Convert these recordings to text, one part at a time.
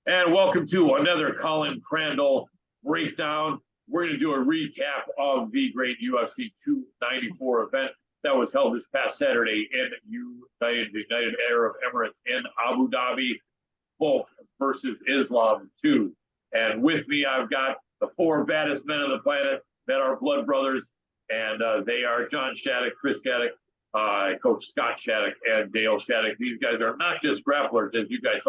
And welcome to another Colin Crandall breakdown. We're going to do a recap of the great UFC 294 event that was held this past Saturday in United Arab Emirates in Abu Dhabi, both versus Islam 2. And with me, I've got the four baddest men on the planet that are blood brothers, and they are John Shaddock, Chris Shaddock, Coach Scott Shaddock, and Dale Shaddock. These guys are not just grapplers, as you guys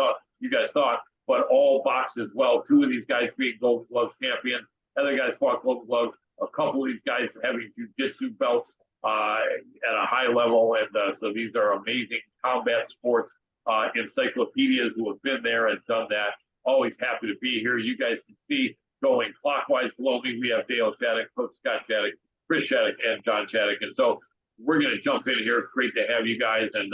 thought, but all box as well. Two of these guys being Golden Glove champions. Other guys fought Golden Glove. A couple of these guys having jiu-jitsu belts at a high level. And so these are amazing combat sports encyclopedias who have been there and done that. Always happy to be here. You guys can see going clockwise below me, we have Dale Shaddock, Coach Scott Shaddock, Chris Shaddock, and John Shaddock. And so we're going to jump in here. It's great to have you guys. And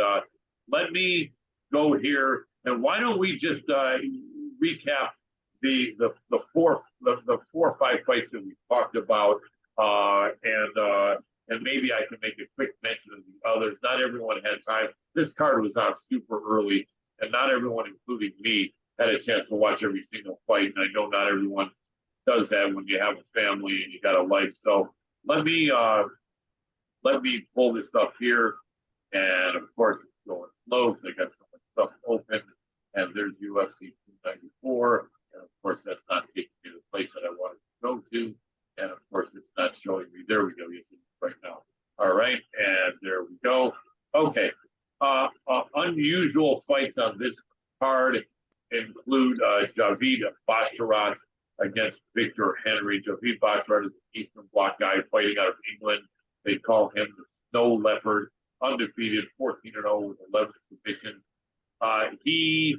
let me go here. And why don't we just recap the four or five fights that we talked about, and maybe I can make a quick mention of the others. Not everyone had time. This card was on super early, and not everyone, including me, had a chance to watch every single fight. And I know not everyone does that when you have a family and you got a life. So let me pull this up here, and of course it's going slow because I got so much stuff open. And there's UFC 294, and of course that's not taking me to the place that I wanted to go to, and of course it's not showing me. There we go. Yes, right now. All right, and there we go. Okay. Unusual fights on this card include Javid Basharat against Victor Henry. Javid Basharat is an Eastern Bloc guy fighting out of England. They call him the Snow Leopard. Undefeated, 14-0 with 11 submissions. He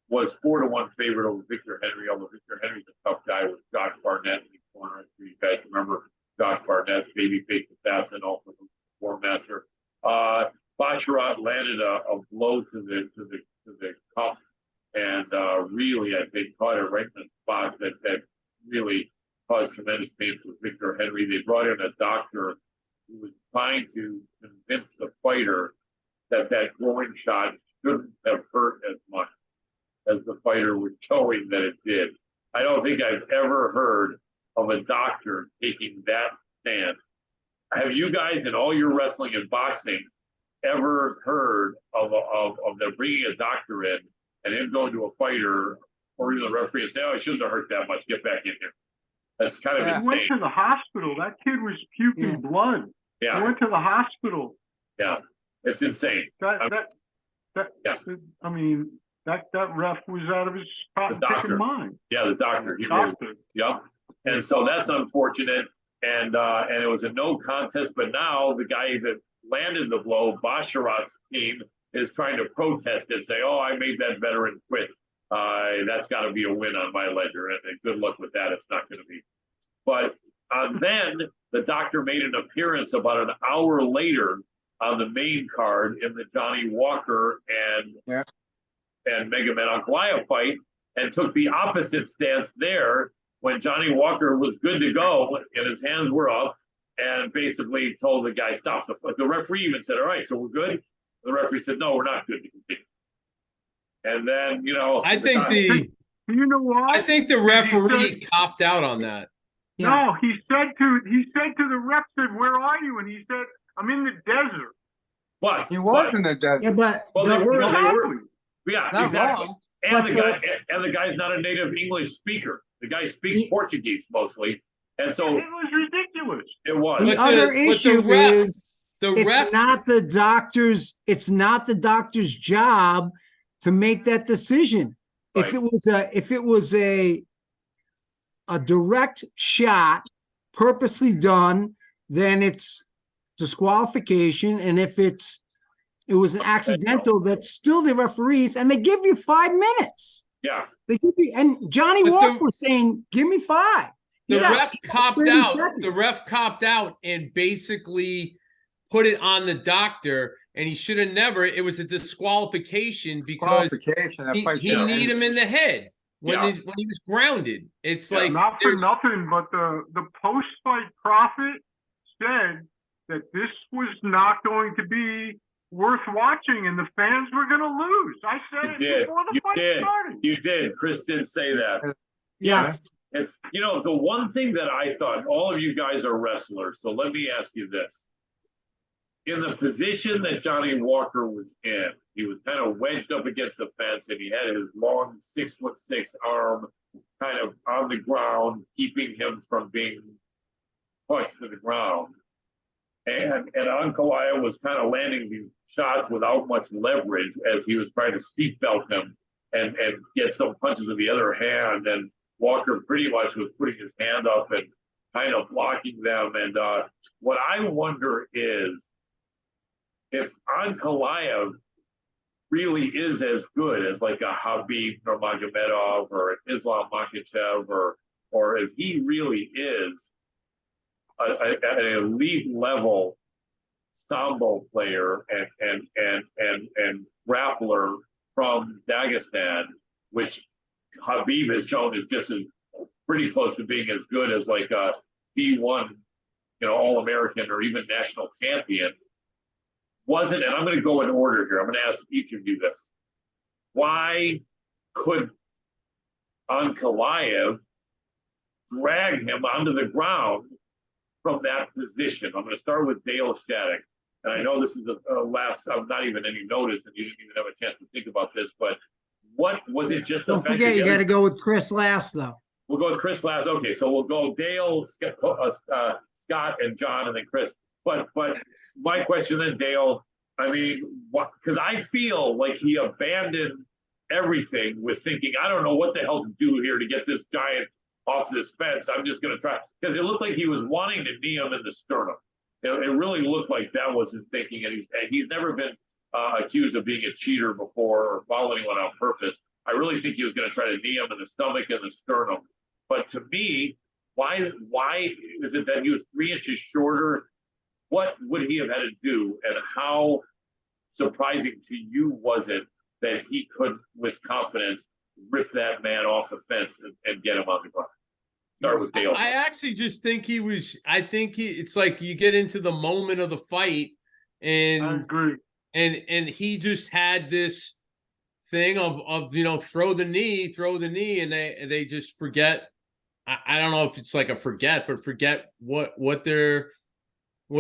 was 4-1 favorite over Victor Henry, although Victor Henry's a tough guy with Josh Barnett in the corner. I'm sure you guys remember Josh Barnett, babyface assassin, also the War Master. Basharat landed a blow to the cuff, and really, I think, caught it right in the spot that really caused tremendous pain for Victor Henry. They brought in a doctor who was trying to convince the fighter that groin shot shouldn't have hurt as much as the fighter was showing that it did. I don't think I've ever heard of a doctor taking that stance. Have you guys in all your wrestling and boxing ever heard of them bringing a doctor in and him going to a fighter or even the referee and say, "Oh, it shouldn't have hurt that much. Get back in here." That's kind of insane. He went to the hospital. That kid was puking blood. Yeah. He went to the hospital. Yeah, it's insane. I mean, that ref was out of his mind. Yeah, the doctor. Yep. And so that's unfortunate. And it was a no contest. But now the guy that landed the blow, Basharat's team, is trying to protest it, say, "Oh, I made that veteran quit. That's got to be a win on my ledger." And good luck with that. It's not going to be. But then the doctor made an appearance about an hour later on the main card in the Johnny Walker and Magomed Ankalaev fight, and took the opposite stance there when Johnny Walker was good to go and his hands were up, and basically told the guy, "Stop the fight." The referee even said, "All right, so we're good." The referee said, "No, we're not good to continue." And then, I think the referee copped out on that. Yeah. No, he said to the ref, "Where are you?" And he said, "I'm in the desert." But he was in the desert. Yeah, but they were. Yeah, not exactly. Wrong. And the guy's not a native English speaker. The guy speaks Portuguese mostly, and so it was ridiculous. It was. The other issue is it's not the doctor's. It's not the doctor's job to make that decision. Right. If it was a direct shot, purposely done, then it's disqualification. And if it was an accidental, that's still the referees, and they give you 5 minutes. Yeah. They give you, and Johnny Walker was saying, "Give me 5." The ref copped out. The ref copped out and basically put it on the doctor, and he should have never. It was a disqualification because he need him in the head when he was grounded. It's like not for nothing, but the post-fight prophet said that this was not going to be worth watching, and the fans were going to lose. I said it before the fight started. You did. Chris did say that. Yeah. It's, the one thing that I thought, all of you guys are wrestlers, so let me ask you this. In the position that Johnny Walker was in, he was kind of wedged up against the fence, and he had his long 6'6" arm kind of on the ground, keeping him from being pushed to the ground. And Ankalaev was kind of landing these shots without much leverage as he was trying to seatbelt him and get some punches with the other hand. And Walker pretty much was putting his hand up and kind of blocking them. And what I wonder is if Ankalaev really is as good as like a Khabib Nurmagomedov or an Islam Makhachev, or if he really is an elite level sambo player and grappler from Dagestan, which Khabib has shown is just as pretty close to being as good as like a P1, All-American or even national champion. And I'm going to go in order here. I'm going to ask each of you this. Why could Ankalaev drag him onto the ground from that position? I'm going to start with Dale Shaddock. And I know this is the last, not even any notice, and you didn't even have a chance to think about this, but what was it just the Don't fact forget, you got to go with Chris last, though. We'll go with Chris last. Okay, so we'll go Dale, Scott, and John, and then Chris. But my question then, Dale, I mean, because I feel like he abandoned everything with thinking, I don't know what the hell to do here to get this giant off this fence. I'm just going to try. Because it looked like he was wanting to knee him in the sternum. It really looked like that was his thinking. And he's never been accused of being a cheater before or following anyone on purpose. I really think he was going to try to knee him in the stomach and the sternum. But to me, why is it that he was 3 inches shorter? What would he have had to do, and how surprising to you was it that he could, with confidence, rip that man off the fence and get him on the ground? Start with Dale. I actually just think it's like you get into the moment of the fight, and I agree. And he just had this thing of throw the knee, and they just forget. I don't know if it's like a forget what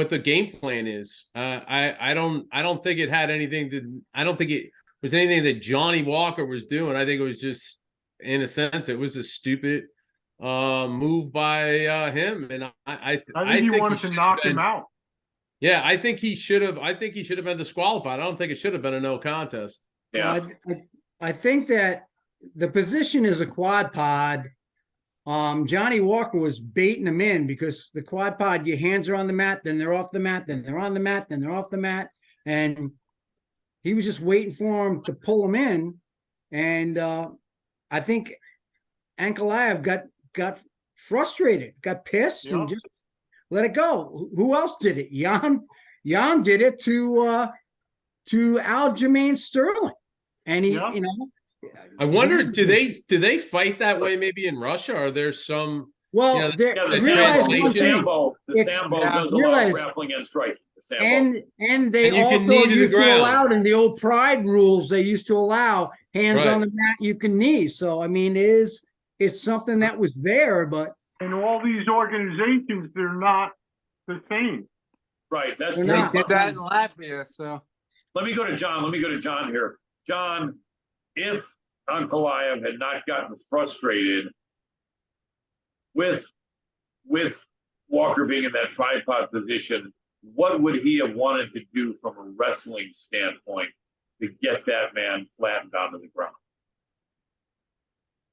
the game plan is. I don't think it had anything to. I don't think it was anything that Johnny Walker was doing. I think it was just, in a sense, it was a stupid move by him, and I think he wanted to knock him out. Yeah, I think he should have. I think he should have been disqualified. I don't think it should have been a no contest. Yeah, I think that the position is a quad pod. Johnny Walker was baiting him in because the quad pod, your hands are on the mat, then they're off the mat, then they're on the mat, then they're off the mat. And he was just waiting for him to pull him in. And I think Ankalaev got frustrated, got pissed, and just let it go. Who else did it? Jan did it to Aljamain Sterling. And he, I wonder, do they fight that way maybe in Russia? Or there's some the Sambo does a lot of grappling and striking. And they also used to allow in the old Pride rules, they used to allow hands on the mat, you can knee. So I mean, it's something that was there, but in all these organizations, they're not the same. Right. That's true. They did that in Latvia. So let me go to John here. John, if Ankalaev had not gotten frustrated with Walker being in that tripod position, what would he have wanted to do from a wrestling standpoint to get that man flattened onto the ground?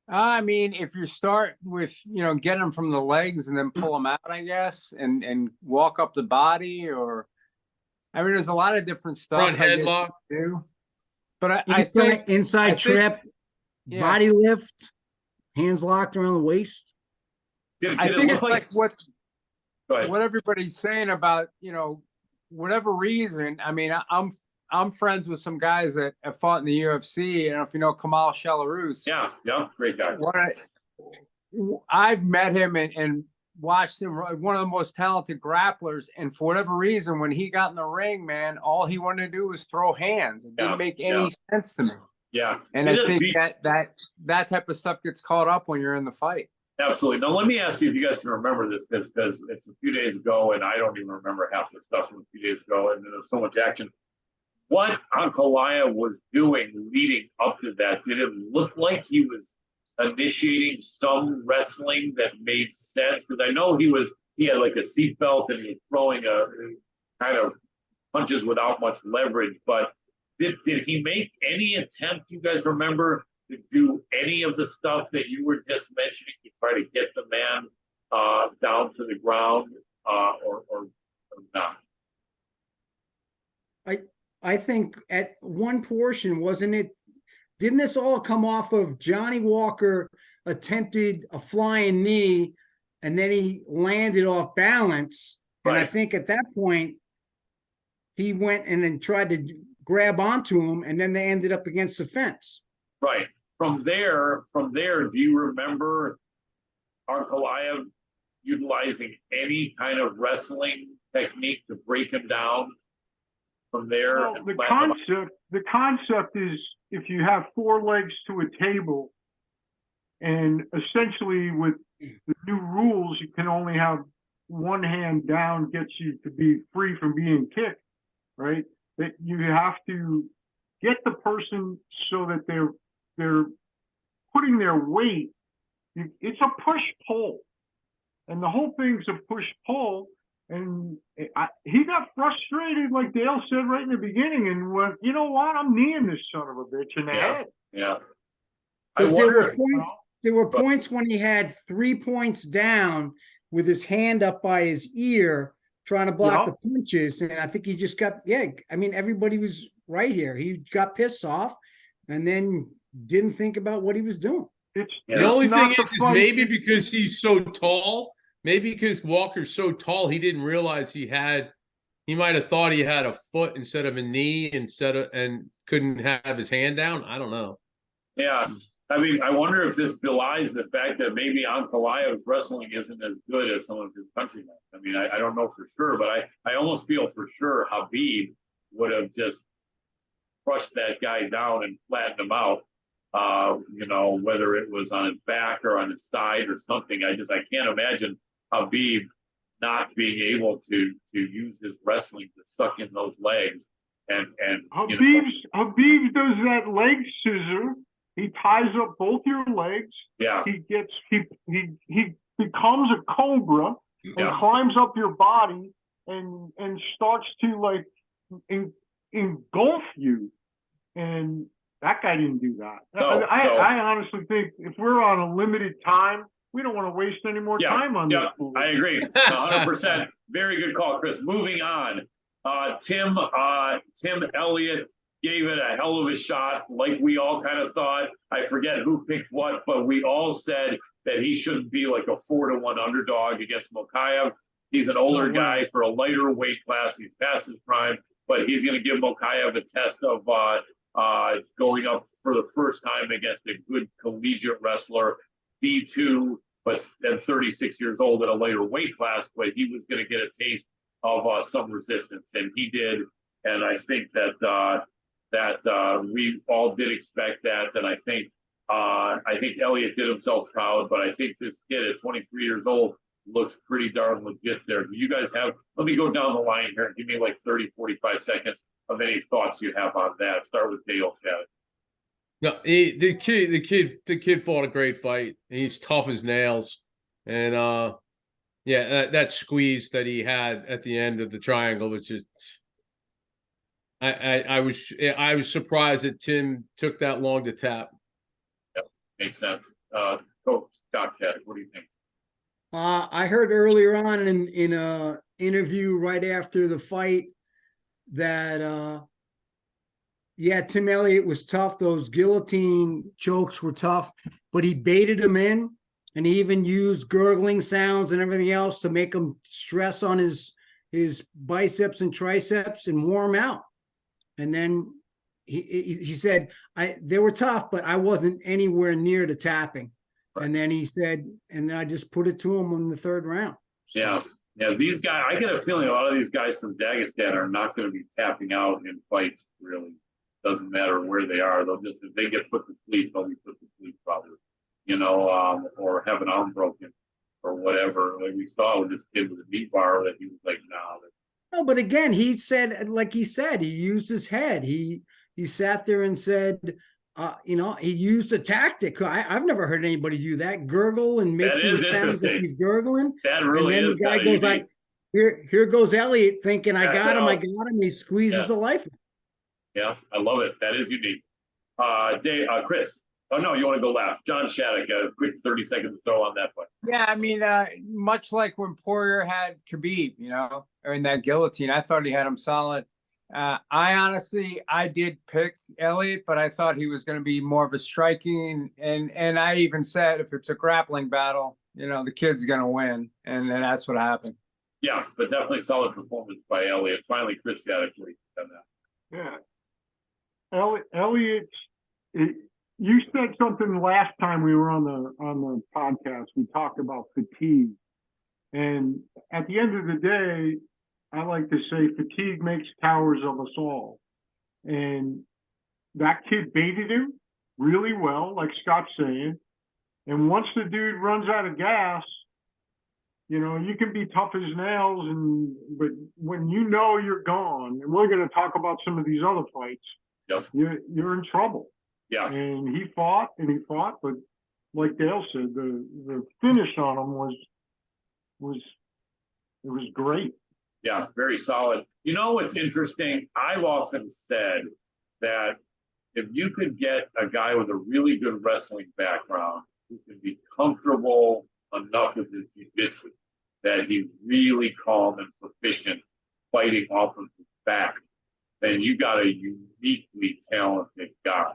I mean, if you start with, get him from the legs and then pull him out, I guess, and walk up the body, or, I mean, there's a lot of different stuff. Front headlock. But I think inside trip, body lift, hands locked around the waist. I think it's like what everybody's saying about, whatever reason. I mean, I'm friends with some guys that have fought in the UFC. I don't know if you know Kamal Shalarus. Yeah, great guy. I've met him and watched him, one of the most talented grapplers. And for whatever reason, when he got in the ring, man, all he wanted to do was throw hands. It didn't make any sense to me. Yeah. And I think that type of stuff gets caught up when you're in the fight. Absolutely. Now, let me ask you if you guys can remember this, because it's a few days ago, and I don't even remember half the stuff from a few days ago, and there was so much action. What Ankalaev was doing leading up to that, did it look like he was initiating some wrestling that made sense? Because I know he had like a seatbelt and he was throwing a kind of punches without much leverage, but did he make any attempt, you guys remember, to do any of the stuff that you were just mentioning to try to get the man down to the ground or not? I think at one portion, didn't this all come off of Johnny Walker attempted a flying knee and then he landed off balance? And I think at that point, he went and then tried to grab onto him, and then they ended up against the fence. Right. From there, do you remember Ankalaev utilizing any kind of wrestling technique to break him down from there? Well, the concept is, if you have 4 legs to a table, and essentially with the new rules, you can only have one hand down, gets you to be free from being kicked, right? That you have to get the person so that they're putting their weight. It's a push-pull, and the whole thing's a push-pull. And he got frustrated, like Dale said right in the beginning, and went, you know what? I'm kneeing this son of a bitch in the head. Yeah. There were points when he had 3 points down with his hand up by his ear, trying to block the punches. And I think he just got, everybody was right here. He got pissed off and then didn't think about what he was doing. The only thing is maybe because he's so tall. Maybe because Walker's so tall, he didn't realize he might have thought he had a foot instead of a knee and couldn't have his hand down. I don't know. Yeah. I mean, I wonder if this belies the fact that maybe Ankalaev's wrestling isn't as good as some of his countrymen. I mean, I don't know for sure, but I almost feel for sure Khabib would have just crushed that guy down and flattened him out. Whether it was on his back or on his side or something. I can't imagine Khabib not being able to use his wrestling to suck in those legs. And Khabib does that leg scissor. He ties up both your legs. Yeah. He becomes a cobra and climbs up your body and starts to engulf you. And that guy didn't do that. No, I honestly think if we're on a limited time, we don't want to waste any more time on this. I agree. 100%. Very good call, Chris. Moving on. Tim Elliott gave it a hell of a shot, like we all kind of thought. I forget who picked what, but we all said that he shouldn't be like a 4-1 underdog against Mokaev. He's an older guy for a lighter weight class. He's past his prime, but he's going to give Mokaev a test of going up for the first time against a good collegiate wrestler, D2, but at 36 years old at a lighter weight class. But he was going to get a taste of some resistance, and he did. And I think that we all did expect that, and I think Elliott did himself proud. But I think this kid at 23 years old looks pretty darn legit there. Do you guys have? Let me go down the line here and give me like 30, 45 seconds of any thoughts you have on that. Start with Dale Shaddock. No, the kid fought a great fight. He's tough as nails, and that squeeze that he had at the end of the triangle was just. I was surprised that Tim took that long to tap. Yep, makes sense. Coach Scott Shaddock, what do you think? I heard earlier on in a interview right after the fight that Tim Elliott was tough. Those guillotine chokes were tough, but he baited him in, and he even used gurgling sounds and everything else to make him stress on his biceps and triceps and wore him out. And then he said, they were tough, but I wasn't anywhere near the tapping. And then he said, and then I just put it to him in the third round. So, Yeah, these guys, I get a feeling a lot of these guys from Dagestan are not going to be tapping out in fights, really. Doesn't matter where they are. They'll just, if they get put to sleep, they'll be put to sleep probably, or have an arm broken or whatever. Like we saw with this kid with a knee bar that he was like, nah. No, but again, he said, like he said, he used his head. He sat there and said, he used a tactic. I've never heard anybody do that. Gurgle and make it sound like he's gurgling. That really and then is the guy goes like, here goes Elliot thinking, I got him. He squeezes a life. Yeah, I love it. That is unique. Chris. Oh no, you want to go last? John Shaddock, a quick 30 seconds to throw on that one. Yeah, I mean, much like when Poirier had Khabib, in that guillotine, I thought he had him solid. I did pick Elliott, but I thought he was going to be more of a striking, and I even said if it's a grappling battle, the kid's going to win, and that's what happened. Yeah, but definitely solid performance by Elliott. Finally, Chris Shaddock done Yeah, that. Elliott, you said something last time we were on the podcast. We talked about fatigue, and at the end of the day, I like to say fatigue makes cowards of us all. And that kid baited him really well, like Scott's saying. And once the dude runs out of gas, you can be tough as nails, but when you're gone, and we're going to talk about some of these other fights, yep. You're in trouble. Yeah. And he fought, but like Dale said, the finish on him was great. Yeah, very solid. What's interesting? I've often said that if you could get a guy with a really good wrestling background who can be comfortable enough with his jiu-jitsu that he's really calm and proficient fighting off of his back, then you got a uniquely talented guy.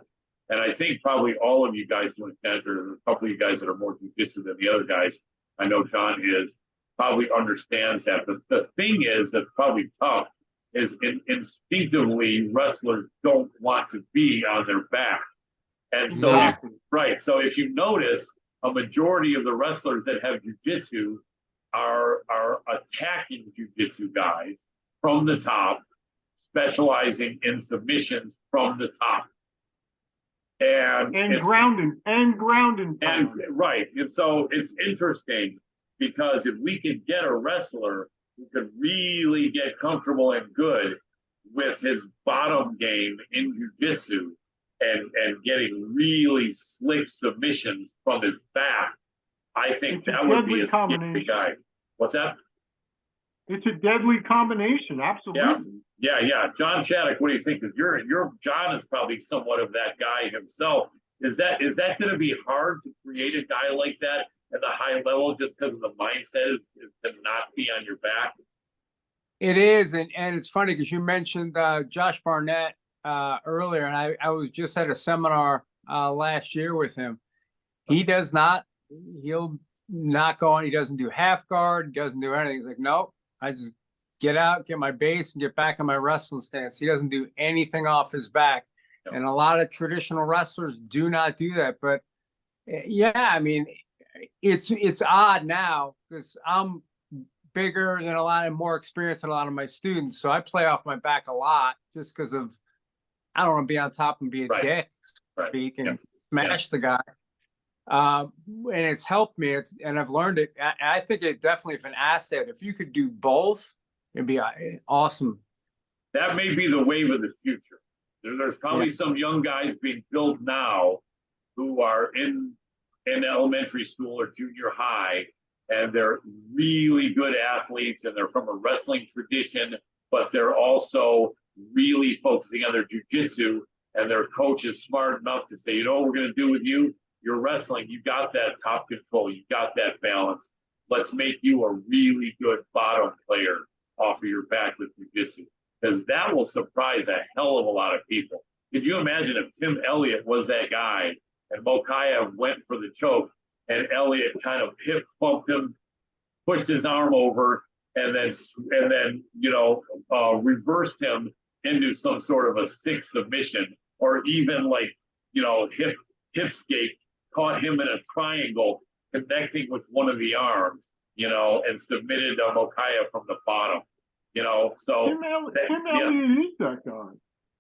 And I think probably all of you guys to an extent, or a couple of you guys that are more jiu-jitsu than the other guys, I know John is, probably understands that. But the thing is that's probably tough is instinctively wrestlers don't want to be on their back. And so, so if you notice, a majority of the wrestlers that have jiu-jitsu are attacking jiu-jitsu guys from the top, specializing in submissions from the top. And grounding. And right. And so it's interesting because if we could get a wrestler who could really get comfortable and good with his bottom game in jiu-jitsu and getting really slick submissions from his back, I think that would be a scary guy. What's that? It's a deadly combination, absolutely. Yeah. John Shaddock, what do you think? Because your John is probably somewhat of that guy himself. Is that going to be hard to create a guy like that at the high level just because of the mindset is to not be on your back? It is, and it's funny because you mentioned Josh Barnett earlier, and I was just at a seminar last year with him. He'll not go on. He doesn't do half guard. He doesn't do anything. He's like, nope. I just get out, get my base, and get back in my wrestling stance. He doesn't do anything off his back. No. And a lot of traditional wrestlers do not do that. But yeah, I mean, it's odd now because I'm bigger than a lot and more experienced than a lot of my students. So I play off my back a lot just because of I don't want to be on top and be a dick, speak and smash the guy. And it's helped me. And I've learned it. I think it definitely is an asset. If you could do both, it'd be awesome. That may be the wave of the future. There's probably some young guys being built now who are in elementary school or junior high, and they're really good athletes, and they're from a wrestling tradition, but they're also really focusing on their jiu-jitsu, and their coach is smart enough to say, you know what we're going to do with you? You're wrestling. You got that top control. You got that balance. Let's make you a really good bottom player off of your back with jiu-jitsu, because that will surprise a hell of a lot of people. Could you imagine if Tim Elliott was that guy and Mokaev went for the choke and Elliott kind of hip bumped him, pushed his arm over, and then reversed him into some sort of a sick submission, or even hip escape caught him in a triangle, connecting with one of the arms, you know, and submitted Mokaya from the bottom, you know. So Tim Elliott is that guy.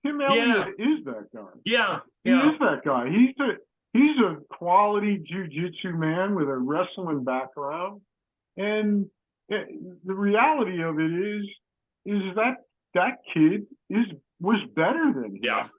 Tim Elliott is that guy. Yeah, He is that guy. He's a quality jiu-jitsu man with a wrestling background. And the reality of it is that kid was better than him.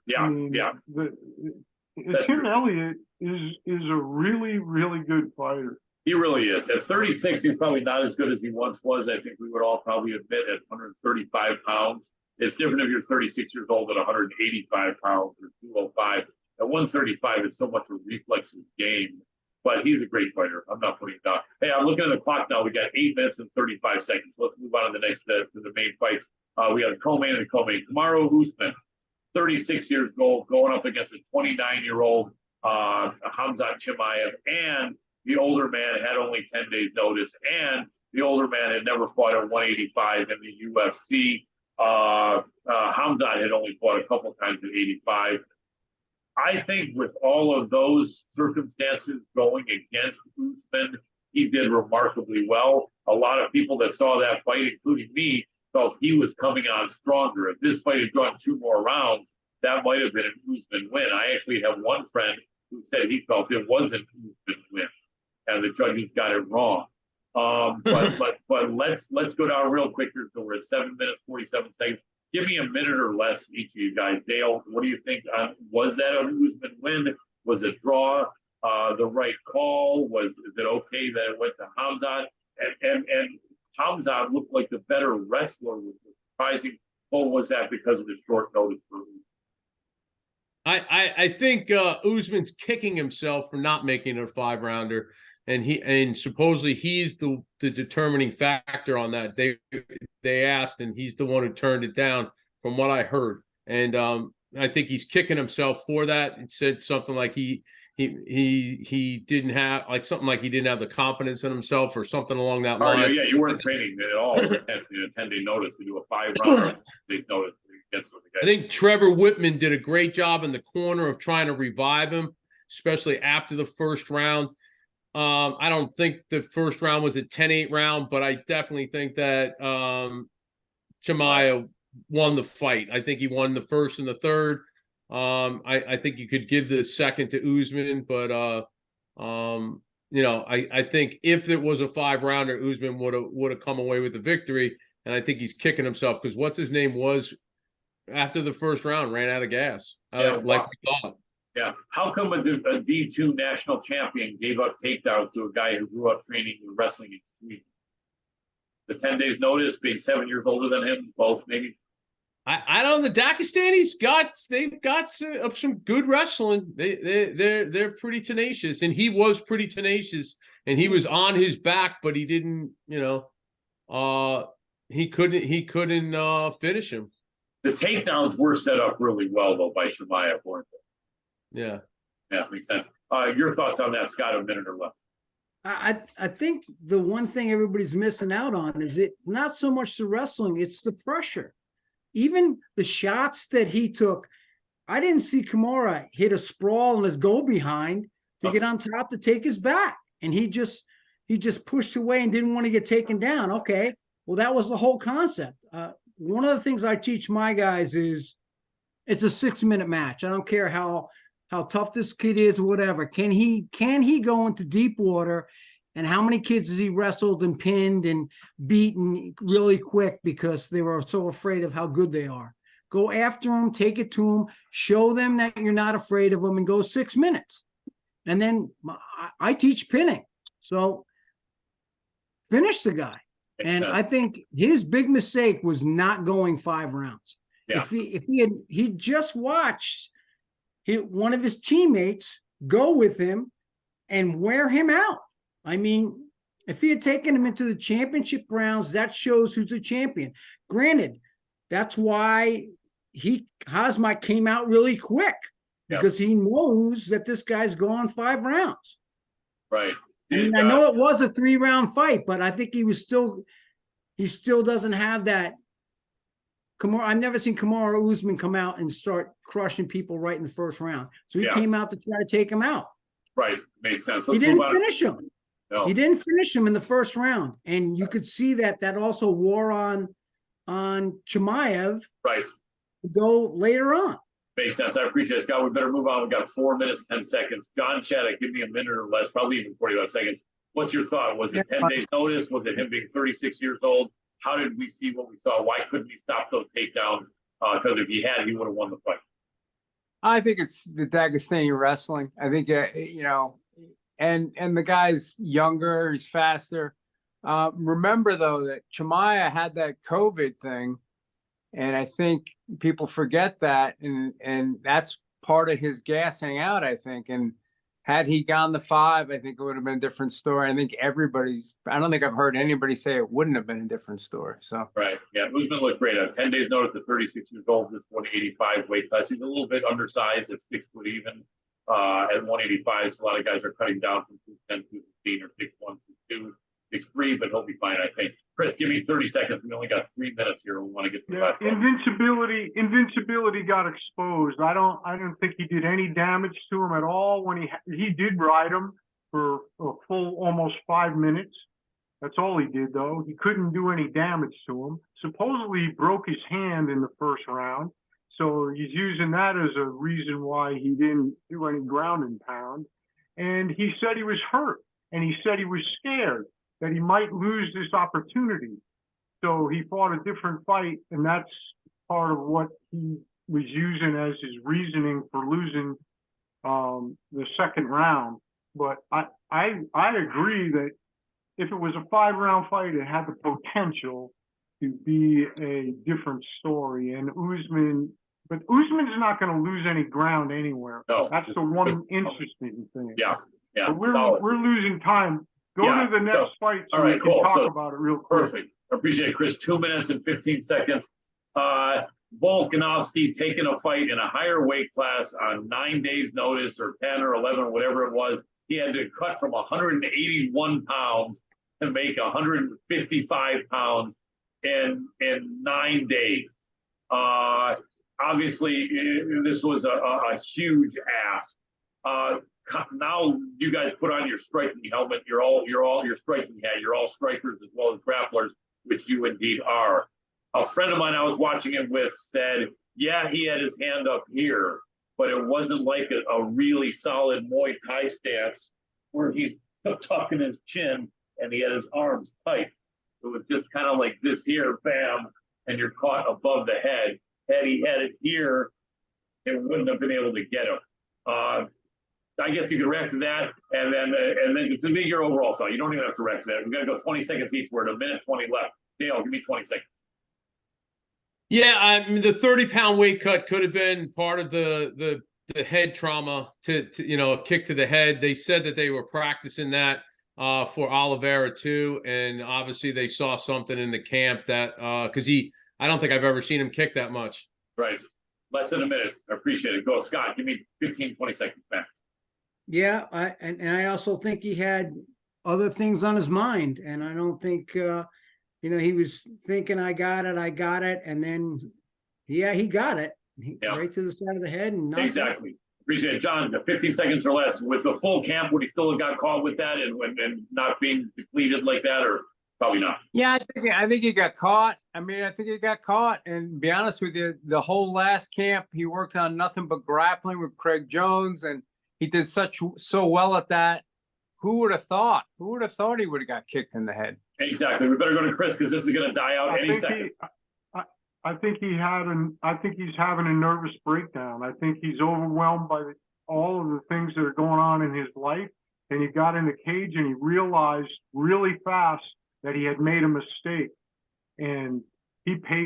Tim Elliott is a really, really good fighter. He really is. At 36, he's probably not as good as he once was. I think we would all probably admit at 135 pounds. It's different if you're 36 years old at 185 pounds or 205. At 135, it's so much a reflexes game. But he's a great fighter. I'm not putting it down. Hey, I'm looking at the clock now. We got 8 minutes and 35 seconds. Let's move on to the next to the main fights. We have co-main and co-main. Kamaru Usman, 36 years old, going up against a 29-year-old Khamzat Chimaev, and the older man had only 10 days notice, and the older man had never fought at 185 in the UFC. Khamzat had only fought a couple times at 85. I think with all of those circumstances going against Usman, he did remarkably well. A lot of people that saw that fight, including me, felt he was coming on stronger. If this fight had gone 2 more rounds, that might have been an Usman win. I actually have one friend who said he felt it wasn't Usman's win, and the judges got it wrong. But let's go down real quick here. So we're at 7 minutes 47 seconds. Give me a minute or less, each of you guys. Dale, what do you think? Was that a Usman win? Was it draw? The right call? Is it okay that it went to Khamzat? And Khamzat looked like the better wrestler, which was surprising. Or was that because of the short notice for Usman? I think Usman's kicking himself for not making a 5-rounder, and supposedly he's the determining factor on that. They asked, and he's the one who turned it down, from what I heard. And I think he's kicking himself for that. It said something like he didn't have he didn't have the confidence in himself or something along that line. Yeah, you weren't training at all. In a 10-day notice to do a 5-rounder. They notice. I think Trevor Whitman did a great job in the corner of trying to revive him, especially after the first round. I don't think the first round was a 10-8 round, but I definitely think that Chimaev won the fight. I think he won the first and the third. I think you could give the second to Usman, but I think if it was a 5-rounder, Usman would have come away with the victory. And I think he's kicking himself because what's his name was after the first round ran out of gas, like we thought. Yeah. How come a D2 national champion gave up takedowns to a guy who grew up training with wrestling in Sweden? The 10 days notice, being 7 years older than him, both maybe. I don't know. The Daghestanis they've got some good wrestling. They're pretty tenacious, and he was pretty tenacious, and he was on his back, but he didn't. He couldn't finish him. The takedowns were set up really well though by Chimaev, weren't they? Yeah. Yeah, makes sense. Your thoughts on that, Scott? A minute or less. I think the one thing everybody's missing out on is it not so much the wrestling, it's the pressure. Even the shots that he took, I didn't see Kimura hit a sprawl and his go behind to get on top to take his back. And he just pushed away and didn't want to get taken down. Okay, well, that was the whole concept. One of the things I teach my guys is it's a 6-minute match. I don't care how tough this kid is or whatever. Can he go into deep water? And how many kids has he wrestled and pinned and beaten really quick because they were so afraid of how good they are? Go after them, take it to them, show them that you're not afraid of them, and go 6 minutes. And then I teach pinning. So finish the guy. And I think his big mistake was not going 5 rounds. Yeah. If he just watched one of his teammates go with him and wear him out. I mean, if he had taken him into the championship rounds, that shows who's a champion. Granted, that's why Khamzat came out really quick because he knows that this guy's going 5 rounds. Right. I mean, I know it was a 3-round fight, but I think he still doesn't have that. I've never seen Kamaru Usman come out and start crushing people right in the first round. So he came out to try to take him out. Right, makes sense. He Let's didn't move on. finish him. No, He didn't finish him in the first round, and you could see that also wore on Chimaev right, to go later on. makes sense. I appreciate it, Scott. We better move on. We've got 4 minutes, 10 seconds. John Shaddock, give me a minute or less, probably even 45 seconds. What's your thought? Was it 10 days notice? Was it him being 36 years old? How did we see what we saw? Why couldn't he stop those takedowns? Because if he had, he would have won the fight. I think it's the Dagestani wrestling. I think, you know, and the guy's younger, he's faster. Remember though that Chimaev had that COVID thing, and I think people forget that, and that's part of his gassing out, I think. And had he gone to 5, I think it would have been a different story. I think I don't think I've heard anybody say it wouldn't have been a different story. So right, yeah, Usman looked great. 10 days notice at 36 years old, this 185 weight class. He's a little bit undersized at 6 foot even. At 185, so a lot of guys are cutting down from 210, 215, or 6'1", 6'2", 6'3", but he'll be fine, I think. Chris, give me 30 seconds. We only got 3 minutes here. We want to get to that. Invincibility got exposed. I don't think he did any damage to him at all when he did ride him for a full almost 5 minutes. That's all he did, though. He couldn't do any damage to him. Supposedly he broke his hand in the first round. So he's using that as a reason why he didn't do any ground and pound. And he said he was hurt, and he said he was scared that he might lose this opportunity. So he fought a different fight, and that's part of what he was using as his reasoning for losing the second round. But I agree that if it was a 5-round fight, it had the potential to be a different story. And Usman's not going to lose any ground anywhere. No. That's the one interesting thing. Yeah. But we're losing time. Go to the next fight so we can talk about it real quick. Perfect. Appreciate it, Chris. 2 minutes and 15 seconds. Volkanovski taking a fight in a higher weight class on 9 days notice, or 10 or 11 or whatever it was. He had to cut from 181 pounds to make 155 pounds in 9 days. Obviously, this was a huge ask. Now you guys put on your striking helmet. You're all your striking hat. You're all strikers as well as grapplers, which you indeed are. A friend of mine I was watching it with said, yeah, he had his hand up here, but it wasn't like a really solid Muay Thai stance where he's tucking his chin and he had his arms tight. It was just kind of like this here, bam, and you're caught above the head. Had he had it here, it wouldn't have been able to get him. I guess you could react to that, and then to me, your overall thought. You don't even have to react to that. We're gonna go 20 seconds each. We're at a minute 20 left. Dale, give me 20 seconds. Yeah, I mean, the 30-pound weight cut could have been part of the head trauma to a kick to the head. They said that they were practicing that for Oliveira too, and obviously they saw something in the camp that because I don't think I've ever seen him kick that much. Right, less than a minute. I appreciate it. Go, Scott. Give me 15, 20 seconds back. Yeah, I also think he had other things on his mind, and I don't think he was thinking I got it, and then he got it right to the side of the head, and exactly. Appreciate it, John. 15 seconds or less with the full camp. Would he still have got caught with that and not being depleted like that, or probably not? Yeah, I think he got caught. I mean, I think he got caught. And to be honest with you, the whole last camp, he worked on nothing but grappling with Craig Jones, and he did so well at that. Who would have thought? Who would have thought he would have got kicked in the head? Exactly. We better go to Chris because this is going to die out any second. I think he's having a nervous breakdown. I think he's overwhelmed by all of the things that are going on in his life. And he got in the cage and he realized really fast that he had made a mistake. And he paid